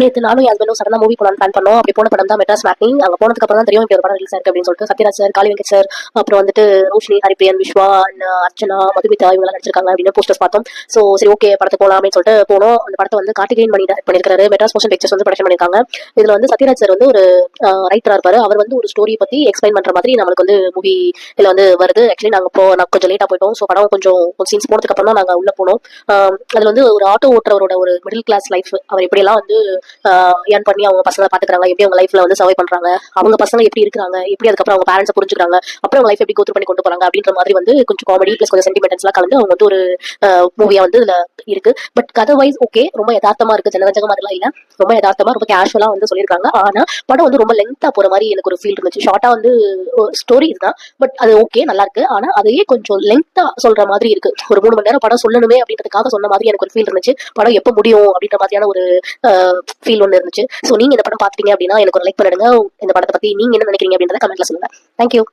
நேத்து நானும் என் ஹஸ்பண்டும் சடனா மூவி போலான்னு பிளான் பண்ணோம். அப்படி போன படம் தான் மெட்ராஸ் மேக்னிங். அங்க போனதுக்கு அப்புறம் தான் தெரியும் இப்படி ஒரு படம் ரிலீஸ் ஆயிருக்கு அப்படின்னு சொல்லிட்டு. சத்யராஜ் சார், காளி வெங்கட் சார், அப்புறம் வந்துட்டு ரோஷினி, ஹரிப்பிரியன், விஸ்வா, அர்ச்சனா, மதுமிதா இவங்க எல்லாம் நடிச்சிருக்காங்க அப்படின்னு போஸ்டர்ஸ் பார்த்தோம். ஸோ சரி ஓகே படத்துக்கு போலாம் அப்படின்னு சொல்லிட்டு போனோம். அந்த படத்தை வந்து கார்த்திகேயன் மணி டைரக்ட் பண்ணிருக்காரு. மெட்ராஸ் மோஷன் பிக்சர்ஸ் வந்து ப்ரொடக்ஷன் பண்ணிருக்காங்க. இதுல வந்து சத்யராஜ் சார் வந்து ஒரு ரைட்டரா இருப்பாரு. அவர் வந்து ஒரு ஸ்டோரி பத்தி எக்ஸ்பிளைன் பண்ற மாதிரி நம்மளுக்கு வந்து மூவி இதுல வந்து வருது. ஆக்சுவலி நான் கொஞ்சம் லேட்டா போயிட்டோம். ஸோ படம் கொஞ்சம் சீன்ஸ் போனதுக்கு அப்புறம் தான் நாங்க உள்ள போனோம். அதுல வந்து ஒரு ஆட்டோ ஓட்டுறவரோட ஒரு மிடில் கிளாஸ் லைஃப், அவர் எப்படியெல்லாம் வந்து ஏர்ன் பண்ணி அவங்க பசங்களை பாத்துக்கிறாங்க, எப்படி அவங்க லைஃப்ல வந்து சர்வை பண்றாங்க, அவங்க பசங்க எப்படி இருக்காங்க, எப்படி அதுக்கப்புறம் அவங்க பேரண்ட்ஸ் புரிஞ்சுக்கிறாங்க, அப்புறம் அவங்க லைஃப் எப்படி கோத்ரூ பண்ணி கொண்டு போறாங்க அப்படின்ற மாதிரி வந்து கொஞ்சம் காமெடி பிளஸ் கொஞ்சம் சென்டிமெண்ட்ஸ் எல்லாம் கலந்து அவங்க வந்து ஒரு மூவியா வந்து இதுல இருக்கு. பட் கதை வைஸ் ஓகே, ரொம்ப யதார்த்தமா இருக்கு, ஜனரஞ்சக மாதிரிலாம் இல்ல, ரொம்ப யதார்த்தமா ரொம்ப கேஷுவலா வந்து சொல்லியிருக்காங்க. ஆனா படம் வந்து ரொம்ப லென்த்தா போற மாதிரி எனக்கு ஒரு ஃபீல் இருந்துச்சு. ஷார்ட்டா வந்து ஸ்டோரி இதுதான், பட் அது ஓகே நல்லா இருக்கு. ஆனா அதையே கொஞ்சம் லென்த்தா சொல்ற மாதிரி இருக்கு. ஒரு 3 மணி நேரம் படம் சொல்லணுமே அப்படின்றதுக்காக சொன்ன மாதிரி எனக்கு ஒரு ஃபீல் இருந்துச்சு. படம் எப்ப முடியும் அப்படின்ற மாதிரியான ஒரு ஃபீல் ஒன்று இருந்துச்சு. ஸோ நீங்க இந்த படம் பாத்தீங்க அப்படின்னா எனக்கு ஒரு லைக் பண்ணிடுங்க. இந்த படத்தை பத்தி நீங்க என்ன நினைக்கிறீங்க அப்படின்றத கமெண்ட்ல சொல்லுங்க. தேங்க்யூ.